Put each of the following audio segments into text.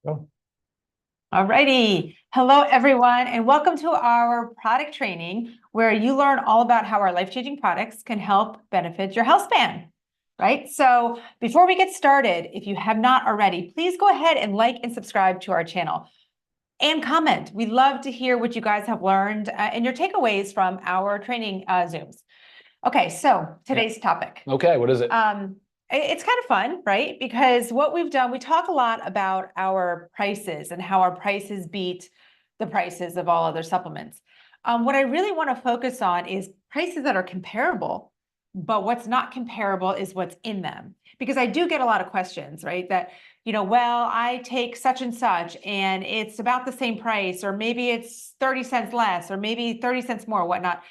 Oh. Alrighty. Hello, everyone, and welcome to our product training where you learn all about how our life-changing products can help benefit your health span, right? So before we get started, if you have not already, please go ahead and like and subscribe to our channel and comment. We'd love to hear what you guys have learned and your takeaways from our training Zooms. Okay, so today's topic. Okay, what is it? It's kind of fun, right? Because what we've done, we talk a lot about our prices and how our prices beat the prices of all other supplements. What I really want to focus on is prices that are comparable, but what's not comparable is what's in them. Because I do get a lot of questions, right? That, well, I take such and such and it's about the same price, or maybe it's 30 cents less, or maybe 30 cents more, whatnot.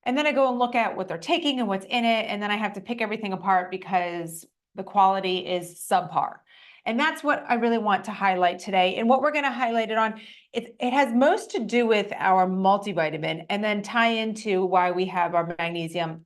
And then I go and look at what they're taking and what's in it. And then I have to pick everything apart because the quality is subpar. And that's what I really want to highlight today. And what we're going to highlight it on, it has most to do with our multivitamin and then tie into why we have our magnesium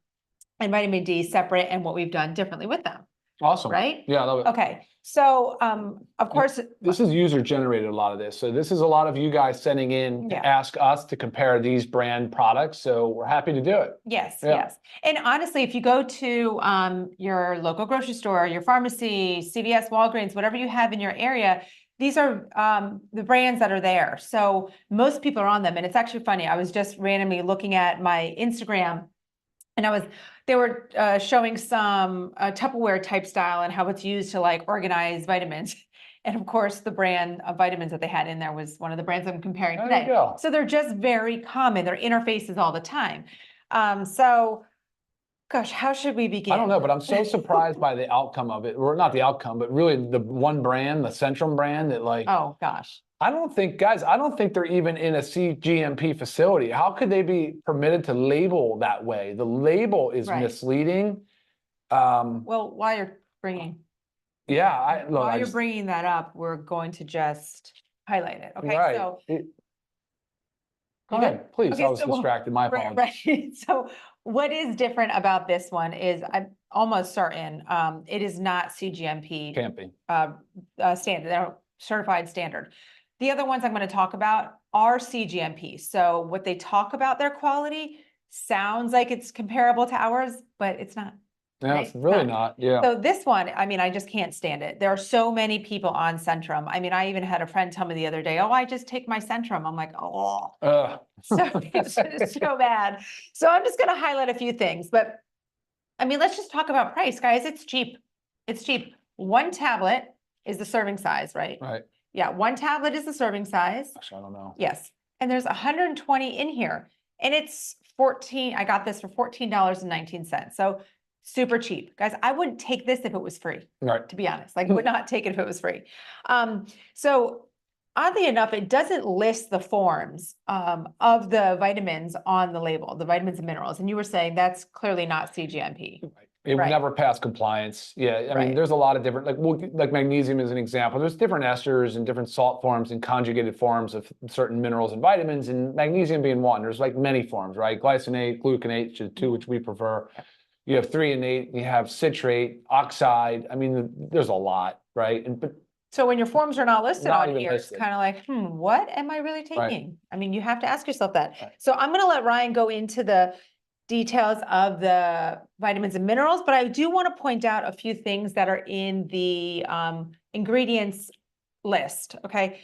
and vitamin D separate and what we've done differently with them. Awesome. Right? Yeah, I love it. Okay. So, of course, this is user generated, a lot of this. So this is a lot of you guys sending in to ask us to compare these brand products. So we're happy to do it. Yes, yes. And honestly, if you go to your local grocery store, your pharmacy, CVS, Walgreens, whatever you have in your area, these are the brands that are there. So most people are on them. And it's actually funny. I was just randomly looking at my Instagram and they were showing some Tupperware type style and how it's used to like organize vitamins. And of course, the brand of vitamins that they had in there was one of the brands I'm comparing today. There you go. So they're just very common. They're interfaces all the time. So, gosh, how should we begin? I don't know, but I'm so surprised by the outcome of it. Or not the outcome, but really the one brand, the Centrum brand that like, oh gosh. I don't think they're even in a CGMP facility. How could they be permitted to label that way? The label is misleading. Well, while you're bringing that up, we're going to just highlight it. Okay, right. So go ahead, please. Okay, I was distracted. My apologies. Right. So what is different about this one is I'm almost certain it is not CGMP. Can't be. Standard. They're certified standard. The other ones I'm going to talk about are CGMP. So what they talk about their quality sounds like it's comparable to ours, but it's not. Yeah, it's really not. Yeah. So this one, I mean, I just can't stand it. There are so many people on Centrum. I mean, I even had a friend tell me the other day, oh, I just take my Centrum. I'm like, oh, so it's so bad. So I'm just going to highlight a few things, but I mean, let's just talk about price, guys. It's cheap. It's cheap. One tablet is the serving size, right? Right. Yeah, one tablet is the serving size. Gosh, I don't know. Yes. And there's 120 in here. And it's I got this for $14.19. So super cheap. Guys, I wouldn't take this if it was free. Right. To be honest. Like, I would not take it if it was free. So oddly enough, it doesn't list the forms of the vitamins on the label, the vitamins and minerals. And you were saying that's clearly not CGMP. Right. It would never pass compliance. Yeah, I mean, there's a lot of different, like magnesium is an example. There's different esters and different salt forms and conjugated forms of certain minerals and vitamins, and magnesium being one. There's like many forms, right? Glycinate, gluconate, which is two, which we prefer. You have threonate, you have citrate, oxide. I mean, there's a lot, right? So when your forms are not listed on here, it's kind of like, what am I really taking? Right. I mean, you have to ask yourself that. Right. So I'm going to let Ryan go into the details of the vitamins and minerals, but I do want to point out a few things that are in the ingredients list. Okay,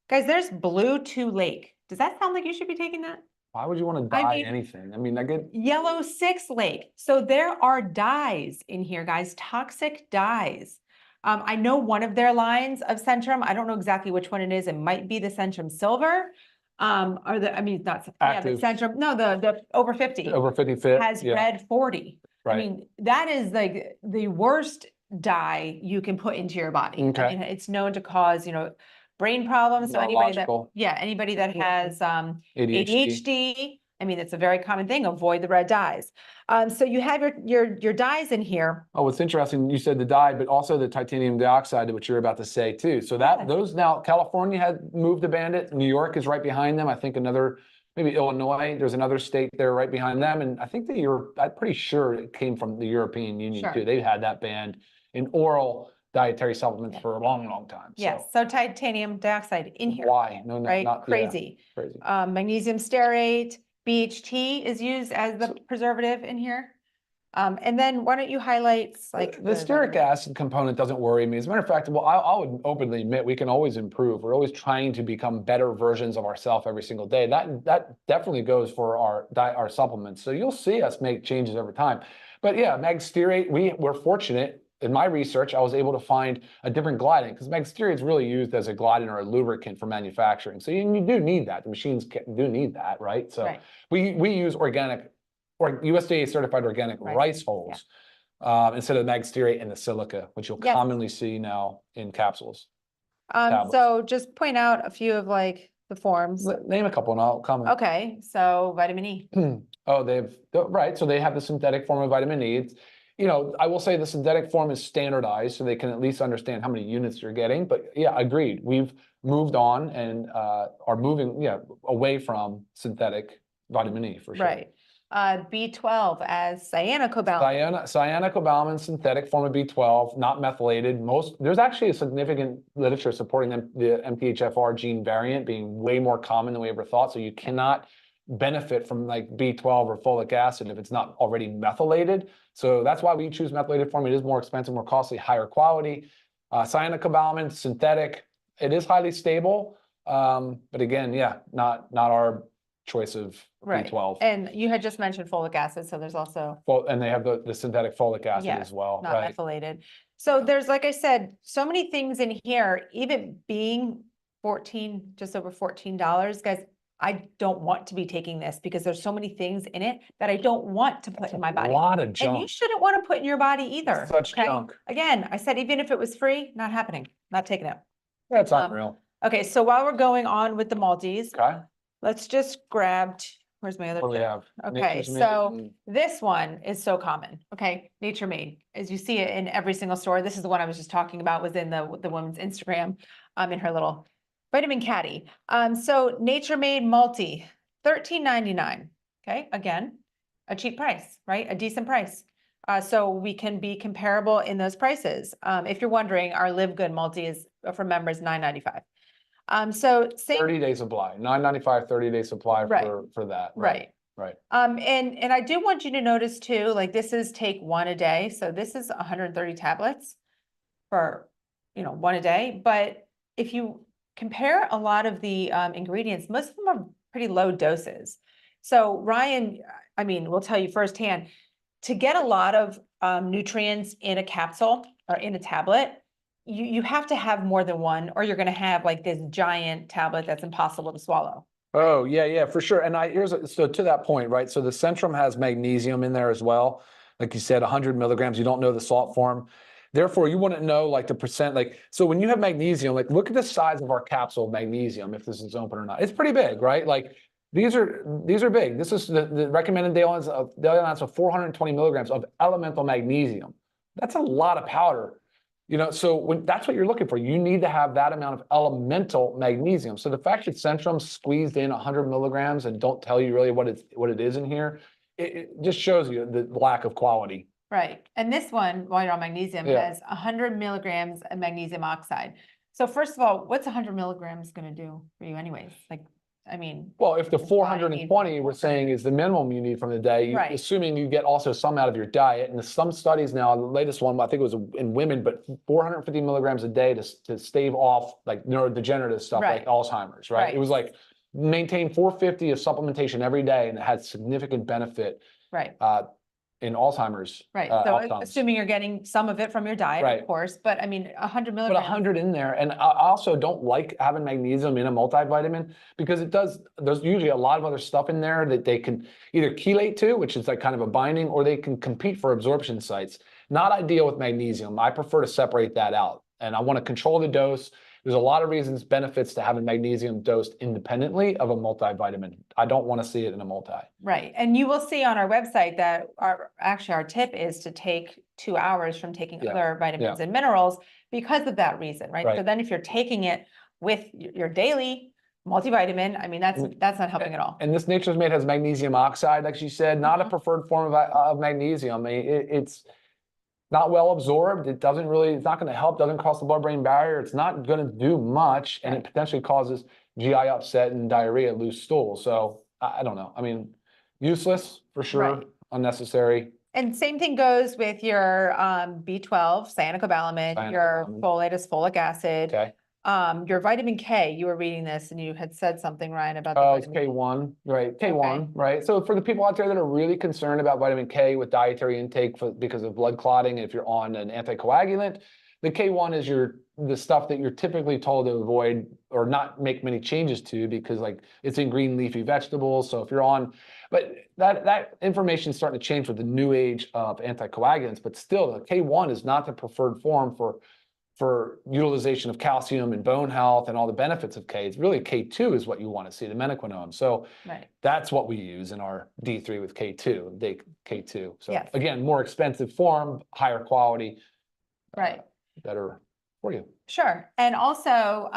guys, there's Blue 2 Lake. Does that sound like you should be taking that? Why would you want to dye anything? I mean, I get Yellow 6 Lake. So there are dyes in here, guys, toxic dyes. I know one of their lines of Centrum. I don't know exactly which one it is. It might be the Centrum Silver. Or the, I mean, not active. The Centrum. No, the over 50. The over 50 fit has red 40. Right. I mean, that is like the worst dye you can put into your body. Okay. I mean, it's known to cause, brain problems. So anybody that has ADHD, I mean, it's a very common thing. Avoid the red dyes. So you have your dyes in here. Oh, what's interesting, you said the dye, but also the titanium dioxide, which you're about to say too. So those now, California had moved to ban it. New York is right behind them. I think maybe Illinois, there's another state there right behind them. And I think I'm pretty sure it came from the European Union too. They had that banned in oral dietary supplements for a long, long time. Yes, so titanium dioxide in here. Why? No, right? not Crazy. Yeah, crazy. Magnesium stearate, BHT is used as the preservative in here. And then why don't you highlight like the stearic acid component doesn't worry me. As a matter of fact, well, I would openly admit we can always improve. We're always trying to become better versions of ourselves every single day. That definitely goes for our supplements. So you'll see us make changes over time. But yeah, mag stearate, we're fortunate. In my research, I was able to find a different gliadin because mag stearate is really used as a gliadin or a lubricant for manufacturing. So you do need that. The machines do need that, right? So we use organic or USDA certified organic rice hulls instead of mag stearate and the silica, which you'll commonly see now in capsules. So just point out a few of like the forms. Name a couple and I'll comment. Okay, so vitamin E. Oh, right. So they have the synthetic form of vitamin E. It's, you know, I will say the synthetic form is standardized so they can at least understand how many units you're getting. But yeah, agreed. We've moved on and are moving away from synthetic vitamin E for sure. Right. B12 as cyanocobalamin. Cyanocobalamin, synthetic form of B12, not methylated. There's actually a significant literature supporting the MTHFR gene variant being way more common than we ever thought. So you cannot benefit from like B12 or folic acid if it's not already methylated. So that's why we choose methylated form. It is more expensive, more costly, higher quality. Cyanocobalamin, synthetic. It is highly stable, but again, not our choice of B12. And you had just mentioned folic acid, so there's also and they have the synthetic folic acid as well, not methylated. So there's, like I said, so many things in here, even being just over $14, guys. I don't want to be taking this because there's so many things in it that I don't want to put in my body. A lot of junk. And you shouldn't want to put in your body either. Such junk. Again, I said, even if it was free, not happening, not taking it. That's unreal. Okay, so while we're going on with the multis, let's just grab, where's my other? What do we have? Okay, so this one is so common. Okay, Nature Made, as you see it in every single store. This is the one I was just talking about, was in the woman's Instagram, in her little vitamin caddy. So Nature Made Multi, $13.99. Okay, again, a cheap price, right? A decent price. So we can be comparable in those prices. If you're wondering, our LiveGood Multi is for members $9.95. So 30 day supply, $9.95, 30-day supply for that. Right. And I do want you to notice too, like this is take one a day. So this is 130 tablets for, one a day. But if you compare a lot of the ingredients, most of them are pretty low doses. So Ryan, will tell you firsthand, to get a lot of nutrients in a capsule or in a tablet, you have to have more than one, or you're going to have like this giant tablet that's impossible to swallow. Oh, yeah, for sure. And so to that point, right? So the Centrum has magnesium in there as well. Like you said, 100 milligrams, you don't know the salt form. Therefore, you wouldn't know like the percent, so when you have magnesium, like look at the size of our capsule of magnesium, if this is open or not. It's pretty big, right? Like these are big. This is the recommended daily allowance of 420 milligrams of elemental magnesium. That's a lot of powder. So that's what you're looking for. You need to have that amount of elemental magnesium. So the fact that Centrum squeezed in 100 milligrams and don't tell you really what it is in here, it just shows you the lack of quality. Right. And this one, while you're on magnesium, has 100 milligrams of magnesium oxide. So first of all, what's 100 milligrams going to do for you anyways? Well, if the 420 we're saying is the minimum you need from the day, assuming you get also some out of your diet, and some studies now, the latest one, I think it was in women, but 450 milligrams a day to stave off like neurodegenerative stuff like Alzheimer's, right? It was like maintain 450 of supplementation every day, and it had significant benefit. In Alzheimer's. So outcomes. Assuming you're getting some of it from your diet, of course, but 100 milligrams. But 100 in there. And I also don't like having magnesium in a multivitamin because there's usually a lot of other stuff in there that they can either chelate to, which is like kind of a binding, or they can compete for absorption sites. Not ideal with magnesium. I prefer to separate that out. And I want to control the dose. There's a lot of benefits to having magnesium dosed independently of a multivitamin. I don't want to see it in a multi. Right. And you will see on our website that our tip is to take 2 hours from taking other vitamins and minerals because of that reason, right? So then if you're taking it with your daily multivitamin, that's not helping at all. And this Nature's Made has magnesium oxide, like you said, not a preferred form of magnesium. not well absorbed. It's not going to help, doesn't cross the blood-brain barrier. It's not going to do much, and it potentially causes GI upset and diarrhea, loose stool. So I don't know. I mean, useless for sure, unnecessary. And same thing goes with your B12, cyanocobalamin, your folate is folic acid. Okay. Your vitamin K, you were reading this and you had said something, Ryan, about the it's K1, right? K1, Okay. right? So for the people out there that are really concerned about vitamin K with dietary intake because of blood clotting, if you're on an anticoagulant, the K1 is the stuff that you're typically told to avoid or not make many changes to because like it's in green leafy vegetables. So if you're on, but that information is starting to change with the new age of anticoagulants, but still the K1 is not the preferred form for utilization of calcium and bone health and all the benefits of K. It's really K2 is what you want to see, the menaquinone. So that's what we use in our D3 with K2, K2. So again, more expensive form, higher quality, better for you. Sure. And also,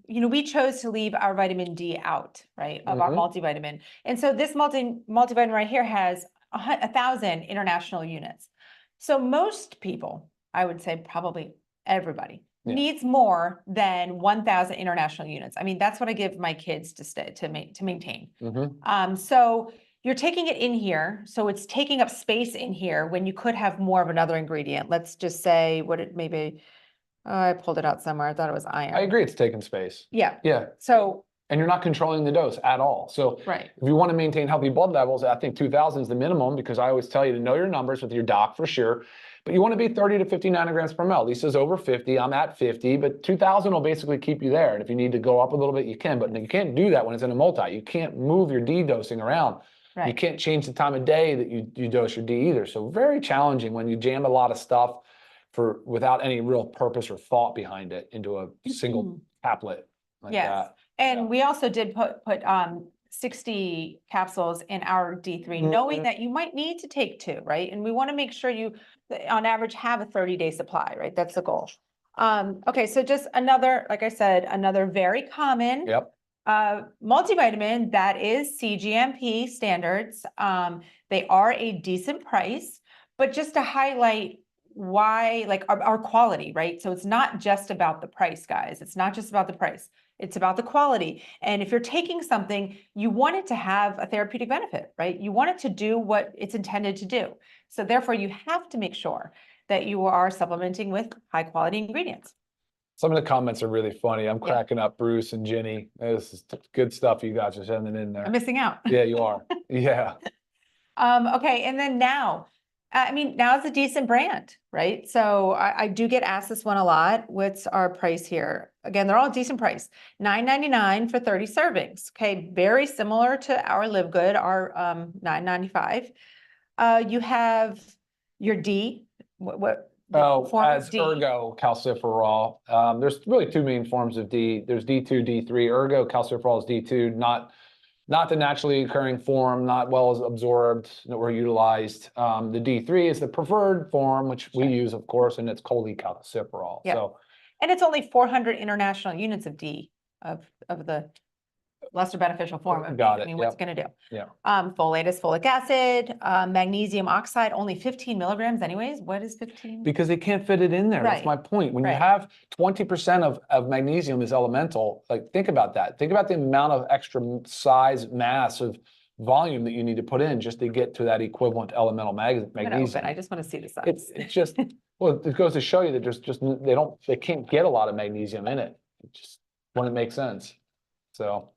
we chose to leave our vitamin D out, right, of our multivitamin. And so this multivitamin right here has 1,000 international units. So most people, I would say probably everybody needs more than 1,000 international units. I mean, that's what I give my kids to maintain. So you're taking it in here. So it's taking up space in here when you could have more of another ingredient. Let's just say I pulled it out somewhere. I thought it was iron. I agree. It's taking space. Yeah. So, and you're not controlling the dose at all. So if you want to maintain healthy blood levels, I think 2,000 is the minimum because I always tell you to know your numbers with your doc for sure. But you want to be 30 to 50 nanograms per ml. Lisa's over 50. I'm at 50, but 2,000 will basically keep you there. And if you need to go up a little bit, you can. But you can't do that when it's in a multi. You can't move your D dosing around. You can't change the time of day that you dose your D either. So very challenging when you jam a lot of stuff without any real purpose or thought behind it into a single caplet like that. And we also did put 60 capsules in our D3, knowing that you might need to take 2, right? And we want to make sure you, on average, have a 30-day supply, right? That's the goal. Okay, so just another, like I said, another very common multivitamin that is CGMP standards. They are a decent price, but just to highlight why, like our quality, right? So it's not just about the price, guys. It's not just about the price. It's about the quality. And if you're taking something, you want it to have a therapeutic benefit, right? You want it to do what it's intended to do. So therefore, you have to make sure that you are supplementing with high quality ingredients. Some of the comments are really funny. I'm cracking up, Bruce and Jenny. This is good stuff you guys are sending in there. I'm missing out. Yeah, you are. Yeah. Okay, and then now it's a decent brand, right? So I do get asked this one a lot. What's our price here? Again, they're all decent price. $9.99 for 30 servings. Okay, very similar to our LiveGood, our $9.95. You have your D. What form as of D? ergo calciferol. There's really 2 main forms of D. There's D2, D3. Ergo calciferol is D2, not the naturally occurring form, not well absorbed or utilized. The D3 is the preferred form, which we use, of course, and it's cholecalciferol. And it's only 400 international units of D of the lesser beneficial form of D. I mean, what's going to do? Folate is folic acid, magnesium oxide, only 15 milligrams anyways. What is 15? Because they can't fit it in there. That's my point. When you have 20% of magnesium is elemental, like think about that. Think about the amount of extra size, mass of volume that you need to put in just to get to that equivalent elemental magnesium. I just want to see the size. It's just, well, it goes to show you that they can't get a lot of magnesium in it. It just wouldn't make sense. So.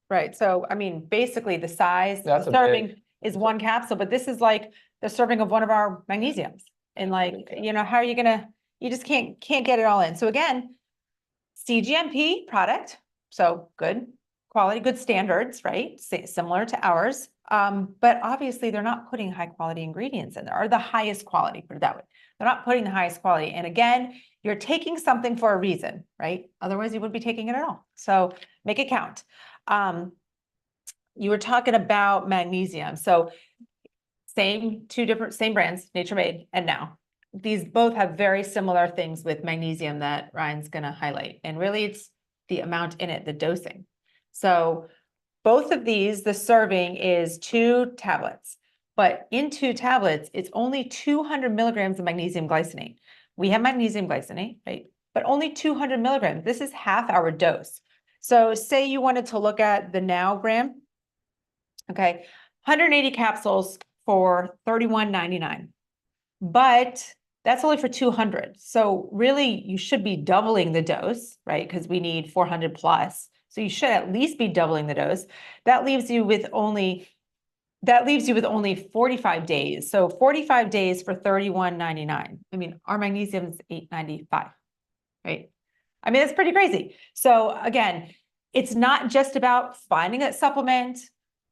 Right. So, I mean, basically the size, the serving is 1 capsule, but this is like the serving of one of our magnesiums. And like, how are you you just can't get it all in. So again, CGMP product. So good quality, good standards, right? Similar to ours. But obviously they're not putting high quality ingredients in there, or the highest quality, put it that way. They're not putting the highest quality. And again, you're taking something for a reason, right? Otherwise you wouldn't be taking it at all. So make it count. You were talking about magnesium. So same brands, Nature Made and Now. These both have very similar things with magnesium that Ryan's going to highlight. And really it's the amount in it, the dosing. So both of these, the serving is 2 tablets. but in 2 tablets, it's only 200 milligrams of magnesium glycinate. We have magnesium glycinate, right? But only 200 milligrams. This is half our dose. So say you wanted to look at the now gram, okay, 180 capsules for $31.99, but that's only for 200. So really you should be doubling the dose, right? Because we need 400 plus. So you should at least be doubling the dose. That leaves you with only 45 days. So 45 days for $31.99. I mean, our magnesium is $8.95, right? I mean, that's pretty crazy. So again, it's not just about finding that supplement,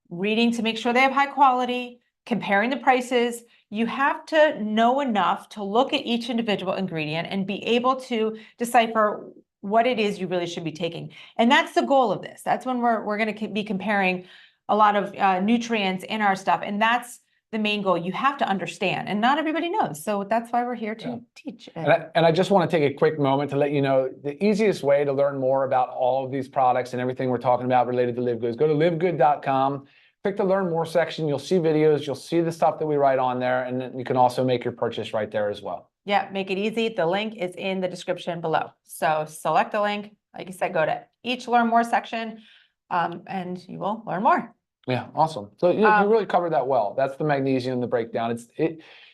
reading to make sure they have high quality, comparing the prices. You have to know enough to look at each individual ingredient and be able to decipher what it is you really should be taking. And that's the goal of this. That's when we're going to be comparing a lot of nutrients in our stuff. And that's the main goal. You have to understand, and not everybody knows. So that's why we're here to teach. And I just want to take a quick moment to let you know the easiest way to learn more about all of these products and everything we're talking about related to LiveGood is go to livegood.com, click the learn more section. You'll see videos, you'll see the stuff that we write on there, and then you can also make your purchase right there as well. Yeah, make it easy. The link is in the description below. So select the link. Like I said, go to each learn more section, and you will learn more. Yeah, awesome. So you really covered that well. That's the magnesium, the breakdown.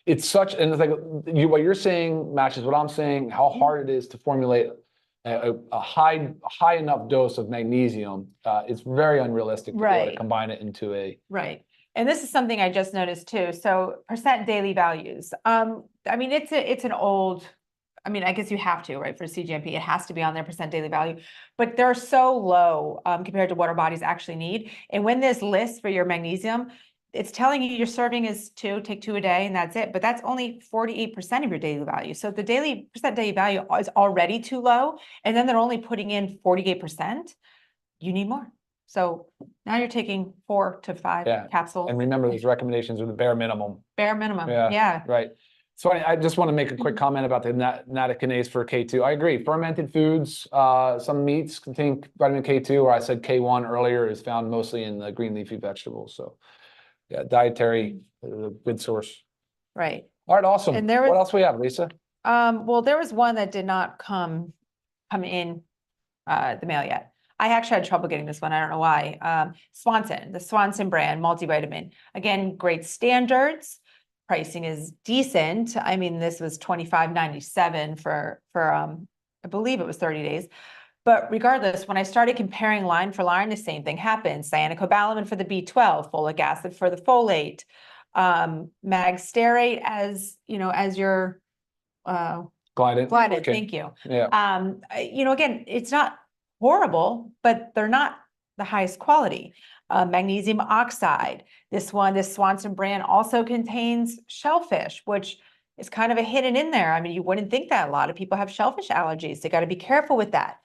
It's such, and it's like what you're saying matches what I'm saying. How hard it is to formulate a high enough dose of magnesium. It's very unrealistic to be able to combine it into a And this is something I just noticed too. So percent daily values. I mean, it's an old. I mean, I guess you have to, right? For CGMP, it has to be on their percent daily value, but they're so low compared to what our bodies actually need. And when this lists for your magnesium, it's telling you your serving is 2, take 2 a day, and that's it. But that's only 48% of your daily value. So the percent daily value is already too low, and then they're only putting in 48%. You need more. So now you're taking 4 to 5 capsules. And remember, those recommendations are the bare minimum. Bare minimum. Yeah. Right. So I just want to make a quick comment about the nattokinase for K2. I agree. Fermented foods, some meats contain vitamin K2, or I said K1 earlier, is found mostly in the green leafy vegetables. So yeah, dietary, a good source. Right. All right, awesome. And what else we have, Lisa? Well, there was one that did not come in the mail yet. I actually had trouble getting this one. I don't know why. Swanson, the Swanson brand multivitamin. Again, great standards. Pricing is decent. I mean, this was $25.97 for I believe it was 30 days. But regardless, when I started comparing line for line, the same thing happened. Cyanocobalamin for the B12, folic acid for the folate, mag stearate as your Gliadin. Okay. Thank you. Yeah. Again, it's not horrible, but they're not the highest quality. Magnesium oxide. This Swanson brand also contains shellfish, which is kind of a hidden in there. I mean, you wouldn't think that. A lot of people have shellfish allergies. They got to be careful with that.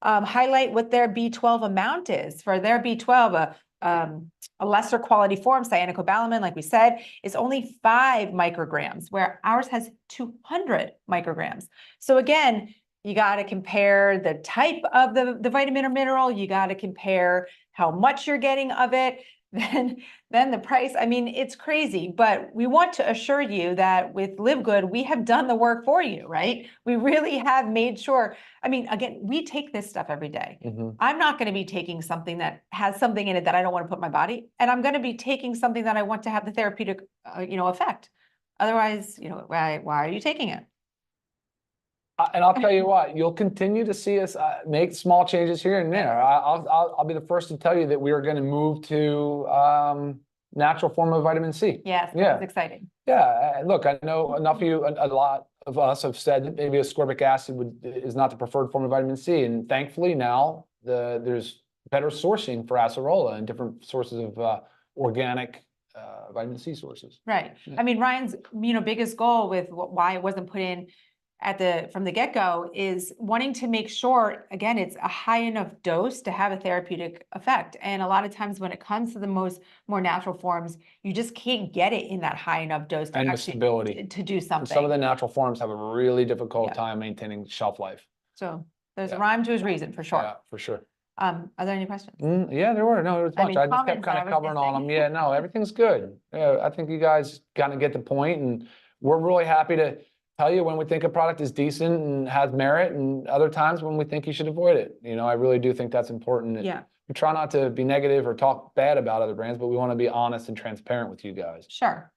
Highlight what their B12 amount is. For their B12, a lesser quality form, cyanocobalamin, like we said, is only 5 micrograms, where ours has 200 micrograms. So again, you got to compare the type of the vitamin or mineral. You got to compare how much you're getting of it. Then the price. I mean, it's crazy, but we want to assure you that with LiveGood, we have done the work for you, right? We really have made sure. I mean, again, we take this stuff every day. I'm not going to be taking something that has something in it that I don't want to put in my body, and I'm going to be taking something that I want to have the therapeutic, effect. Otherwise, why are you taking it? And I'll tell you what, you'll continue to see us make small changes here and there. I'll be the first to tell you that we are going to move to natural form of vitamin C. Yes, that's exciting. Yeah, look, I know enough of you, a lot of us have said that maybe ascorbic acid is not the preferred form of vitamin C, and thankfully now there's better sourcing for acerola and different sources of organic vitamin C sources. Right. Yeah. I mean, Ryan's biggest goal with why it wasn't put in from the get-go is wanting to make sure, again, it's a high enough dose to have a therapeutic effect. And a lot of times when it comes to the more natural forms, you just can't get it in that high enough dose to actually stability to do something. And some of the natural forms have a really difficult time maintaining shelf life. So there's a rhyme to his reason, for sure. Yeah, for sure. Are there any questions? Yeah, there were. No, it was a I bunch. mean, I just kept comments kind I of was covering all of missing. them. Yeah, no, everything's good. Yeah, I think you guys kind of get the point, and we're really happy to tell you when we think a product is decent and has merit, and other times when we think you should avoid it. You know, I really do think that's important. Yeah. We try not to be negative or talk bad about other brands, but we want to be honest and transparent with you guys. Sure,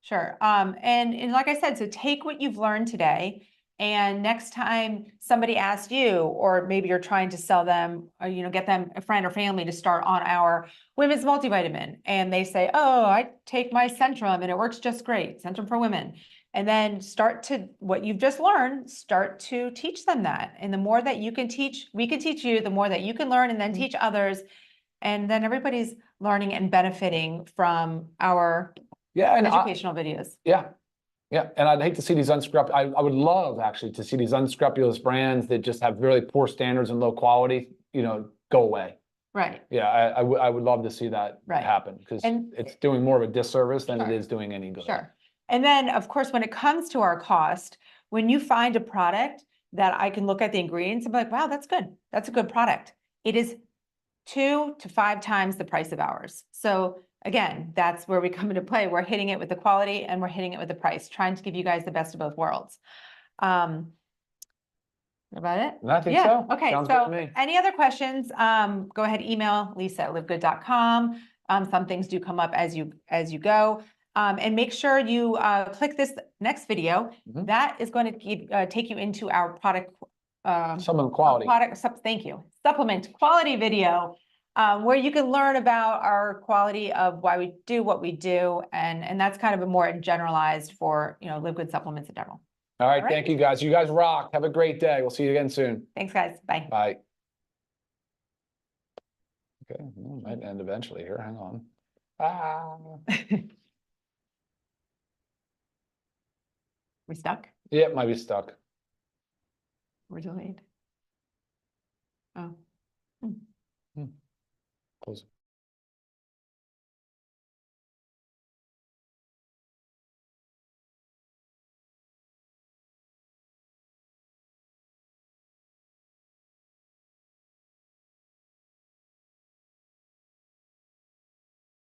sure. And like I said, so take what you've learned today, and next time somebody asks you, or maybe you're trying to sell them, or, you know, get them a friend or family to start on our women's multivitamin, and they say, "Oh, I take my Centrum and it works just great, Centrum for women." And then start to, what you've just learned, start to teach them that. And the more that you can teach, we can teach you, the more that you can learn and then teach others. And then everybody's learning and benefiting from our educational videos. Yeah. Yeah, and I'd hate to see these unscrupulous. I would love actually to see these unscrupulous brands that just have really poor standards and low quality, you know, go away. Right. Yeah, I would love to see that happen, because it's doing more of a disservice than it is doing any good. Sure. And then, of course, when it comes to our cost, when you find a product that I can look at the ingredients and be like, wow, that's good. That's a good product. It is 2 to 5 times the price of ours. So again, that's where we come into play. We're hitting it with the quality and we're hitting it with the price, trying to give you guys the best of both worlds. About it? I think so. Okay. Sounds good to me. Any other questions? Go ahead, email lisa@livegood.com. Some things do come up as you go. And make sure you click this next video. That is going to take you into our product supplement quality. Thank you. Supplement quality video, where you can learn about our quality of why we do what we do, and that's kind of a more generalized for, you know, LiveGood supplements in general. All right, thank you guys. You guys rock. Have a great day. We'll see you again soon. Thanks, guys. Bye. Bye. Okay, well, might end eventually here. Hang on. We stuck? Yeah, it might be stuck. We're delayed. Oh. Close.